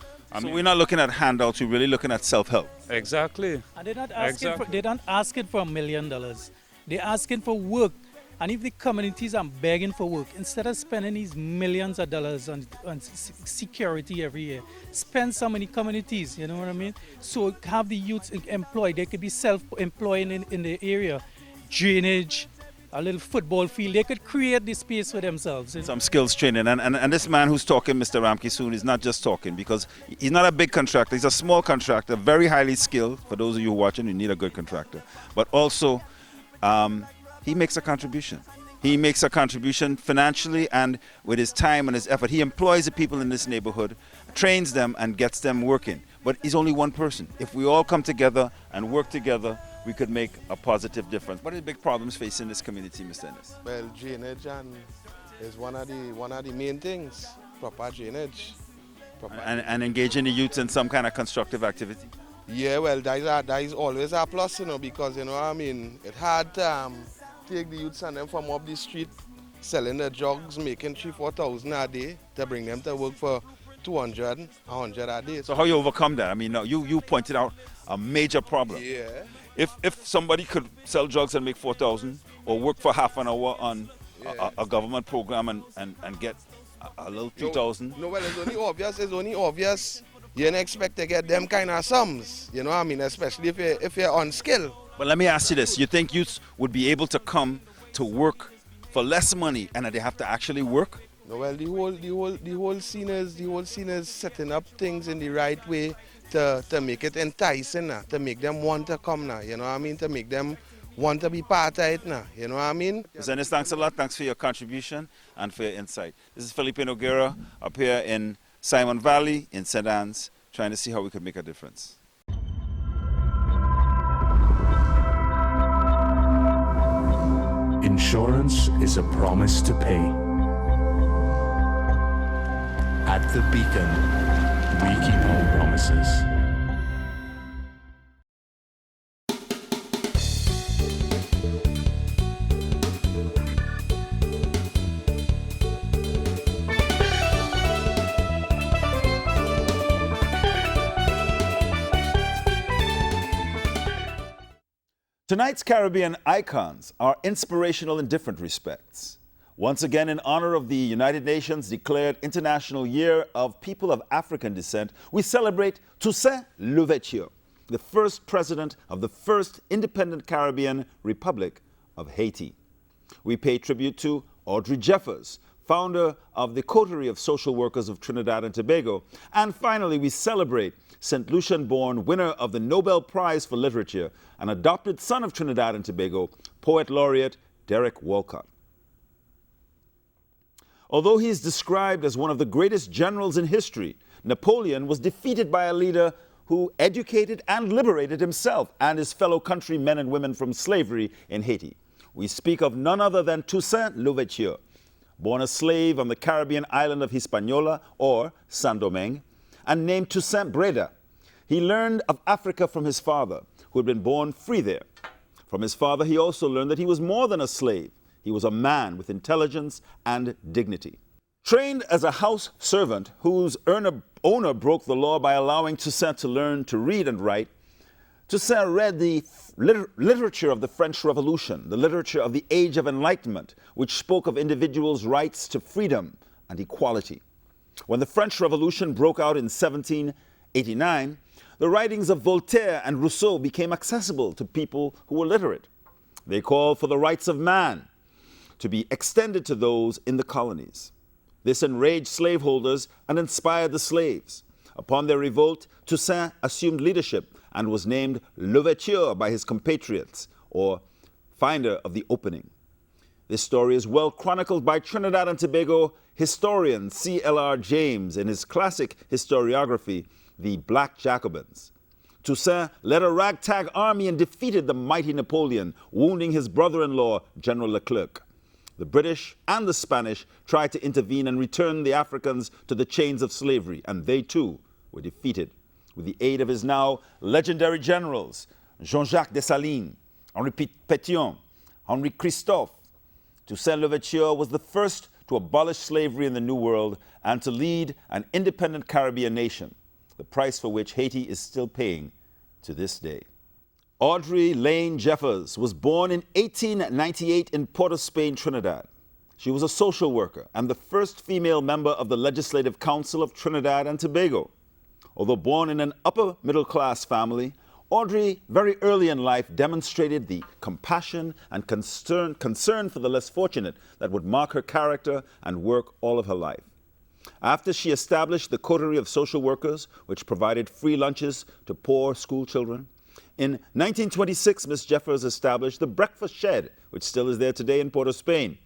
So we're not looking at handouts, we're really looking at self-help. Exactly. And they're not asking for $1 million. They're asking for work. And if the communities are begging for work, instead of spending these millions of dollars on security every year, spend some in the communities, you know what I mean? So have the youths employed. They could be self-employed in the area. Drainage, a little football field. They could create this space for themselves. Some skills training. And this man who's talking, Mr. Ramkisoon, is not just talking, because he's not a big contractor. He's a small contractor, very highly skilled. For those of you who are watching, you need a good contractor. But also, he makes a contribution. He makes a contribution financially and with his time and his effort. He employs the people in this neighborhood, trains them and gets them working. But he's only one person. If we all come together and work together, we could make a positive difference. What are the big problems facing this community, Mr. Ennis? Well, drainage is one of the main things. Proper drainage. And engaging the youth in some kind of constructive activity? Yeah, well, that is always a plus, because, I mean, it hard to take the youths and them from up the street, selling the drugs, making 3,000-4,000 a day to bring them to work for 200, 100 a day. So how you overcome that? I mean, you pointed out a major problem. Yeah. If somebody could sell drugs and make 4,000 or work for half an hour on a government program and get a little 3,000. No, well, it's only obvious. You don't expect to get them kind of sums, I mean, especially if you're unskilled. But let me ask you this. You think youths would be able to come to work for less money and that they have to actually work? No, well, the whole scene is setting up things in the right way to make it enticing, to make them want to come now, I mean, to make them want to be part of it now, I mean? Mr. Ennis, thanks a lot. Thanks for your contribution and for your insight. This is Felipe Noguera up here in Simon Valley in St. Anne's, trying to see how we could make a difference. Insurance is a promise to pay. At the Beacon, we keep our promises. Tonight's Caribbean icons are inspirational in different respects. Once again, in honor of the United Nations declared International Year of People of African Descent, we celebrate Toussaint Louverture, the first president of the first independent Caribbean Republic of Haiti. We pay tribute to Audrey Jeffers, founder of the Coterie of Social Workers of Trinidad and Tobago. And finally, we celebrate St. Lucian-born winner of the Nobel Prize for Literature, an adopted son of Trinidad and Tobago, Poet Laureate Derek Walcott. Although he is described as one of the greatest generals in history, Napoleon was defeated by a leader who educated and liberated himself and his fellow countrymen and women from slavery in Haiti. We speak of none other than Toussaint Louverture, born a slave on the Caribbean island of Hispaniola, or Saint-Domingue, and named Toussaint Breda. He learned of Africa from his father, who had been born free there. From his father, he also learned that he was more than a slave. He was a man with intelligence and dignity. Trained as a house servant whose owner broke the law by allowing Toussaint to learn to read and write, Toussaint read the literature of the French Revolution, the literature of the Age of Enlightenment, which spoke of individuals' rights to freedom and equality. When the French Revolution broke out in 1789, the writings of Voltaire and Rousseau became accessible to people who were literate. They called for the rights of man to be extended to those in the colonies. This enraged slaveholders and inspired the slaves. Upon their revolt, Toussaint assumed leadership and was named Louverture by his compatriots, or finder of the opening. This story is well chronicled by Trinidad and Tobago historian C.L.R. James in his classic historiography, The Black Jacobins. Toussaint led a ragtag army and defeated the mighty Napoleon, wounding his brother-in-law, General Leclerc. The British and the Spanish tried to intervene and return the Africans to the chains of slavery, and they too were defeated. With the aid of his now legendary generals, Jean-Jacques Dessalines, Henri Pétion, Henri Christophe, Toussaint Louverture was the first to abolish slavery in the New World and to lead an independent Caribbean nation, the price for which Haiti is still paying to this day. Audrey Lane Jeffers was born in 1898 in Port-of-Spain, Trinidad. She was a social worker and the first female member of the Legislative Council of Trinidad and Tobago. Although born in an upper-middle-class family, Audrey, very early in life, demonstrated the compassion and concern for the less fortunate that would mark her character and work all of her life. After she established the Coterie of Social Workers, which provided free lunches to poor school children, In 1926, Miss Jeffers established the Breakfast Shed, which still is there today in Port of Spain.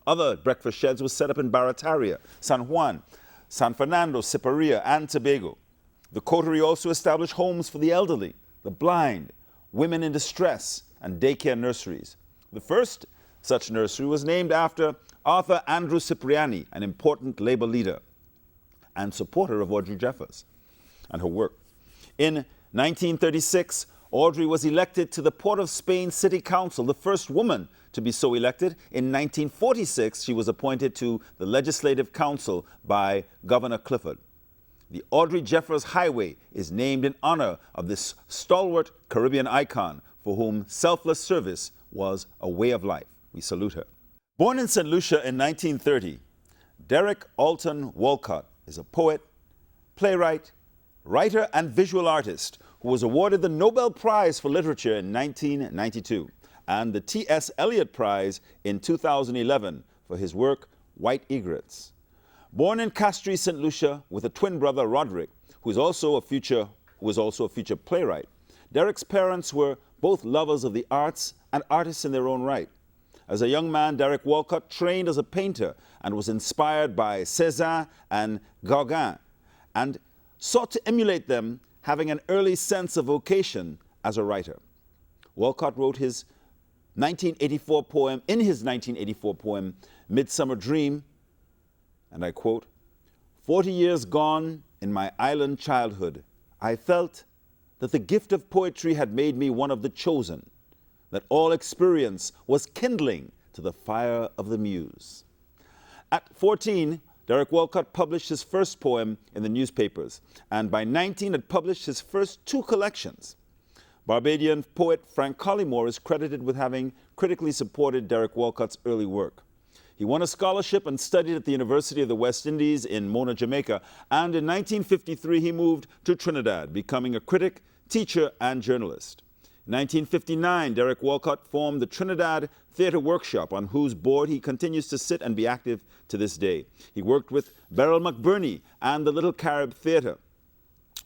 Other breakfast sheds were set up in Barataria, San Juan, San Fernando, Ciparia, and Tobago. The coterie also established homes for the elderly, the blind, women in distress, and daycare nurseries. The first such nursery was named after Arthur Andrew Cipriani, an important labor leader and supporter of Audrey Jeffers and her work. In 1936, Audrey was elected to the Port of Spain City Council, the first woman to be so elected. In 1946, she was appointed to the Legislative Council by Governor Clifford. The Audrey Jeffers Highway is named in honor of this stalwart Caribbean icon for whom selfless service was a way of life. We salute her. Born in St. Lucia in 1930, Derek Alton Walcott is a poet, playwright, writer, and visual artist who was awarded the Nobel Prize for Literature in 1992 and the T.S. Eliot Prize in 2011 for his work White Egrets. Born in Castries, St. Lucia, with a twin brother, Roderick, who was also a future playwright, Derek's parents were both lovers of the arts and artists in their own right. As a young man, Derek Walcott trained as a painter and was inspired by Cézanne and Gauguin and sought to emulate them, having an early sense of vocation as a writer. Walcott wrote his 1984 poem, Midsummer Dream, and I quote, 40 years gone in my island childhood, I felt that the gift of poetry had made me one of the chosen, that all experience was kindling to the fire of the muse. At 14, Derek Walcott published his first poem in the newspapers, and by 19 had published his first 2 collections. Barbadian poet Frank Collymore is credited with having critically supported Derek Walcott's early work. He won a scholarship and studied at the University of the West Indies in Mona, Jamaica, and in 1953 he moved to Trinidad, becoming a critic, teacher, and journalist. In 1959, Derek Walcott formed the Trinidad Theatre Workshop, on whose board he continues to sit and be active to this day. He worked with Beryl McBurney and the Little Carib Theatre.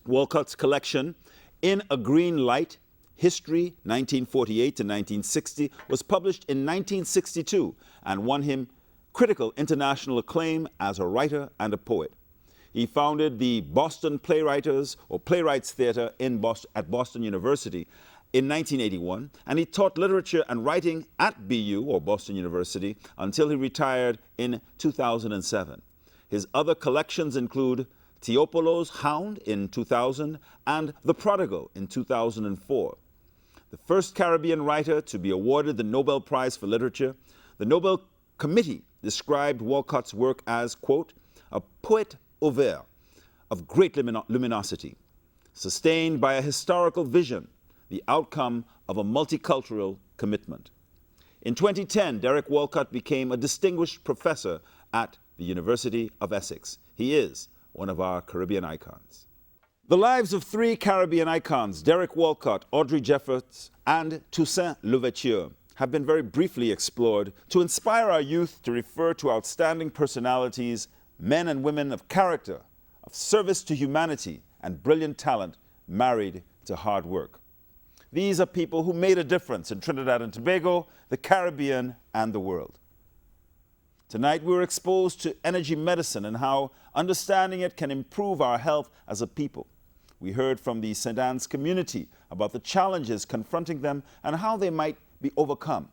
Walcott's collection, In a Green Light, History 1948 to 1960, was published in 1962 and won him critical international acclaim as a writer and a poet. He founded the Boston Playwrights Theatre at Boston University in 1981, and he taught literature and writing at BU, or Boston University, until he retired in 2007. His other collections include Teopolo's Hound in 2000 and The Prodigal in 2004. The first Caribbean writer to be awarded the Nobel Prize for Literature, the Nobel Committee described Walcott's work as, quote, a poet ouvert of great luminosity, sustained by a historical vision, the outcome of a multicultural commitment. In 2010, Derek Walcott became a distinguished professor at the University of Essex. He is one of our Caribbean icons. The lives of 3 Caribbean icons, Derek Walcott, Audrey Jeffers, and Toussaint Louverture, have been very briefly explored to inspire our youth to refer to outstanding personalities, men and women of character, of service to humanity, and brilliant talent married to hard work. These are people who made a difference in Trinidad and Tobago, the Caribbean, and the world. Tonight, we were exposed to energy medicine and how understanding it can improve our health as a people. We heard from the St. Anne's community about the challenges confronting them and how they might be overcome.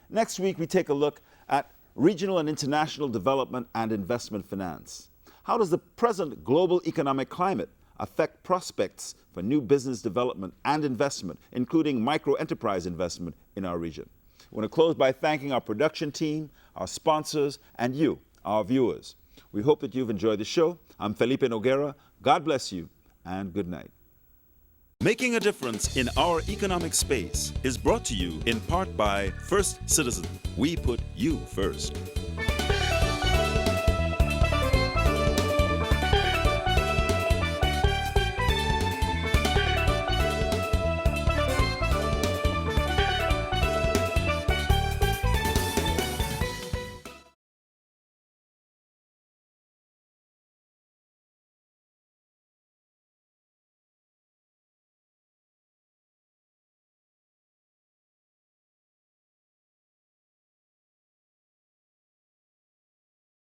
Next week, we take a look at regional and international development and investment finance. How does the present global economic climate affect prospects for new business development and investment, including micro-enterprise investment in our region? I want to close by thanking our production team, our sponsors, and you, our viewers. We hope that you've enjoyed the show. I'm Felipe Noguera. God bless you, and good night. Making a difference in our economic space is brought to you in part by First Citizen. We put you first.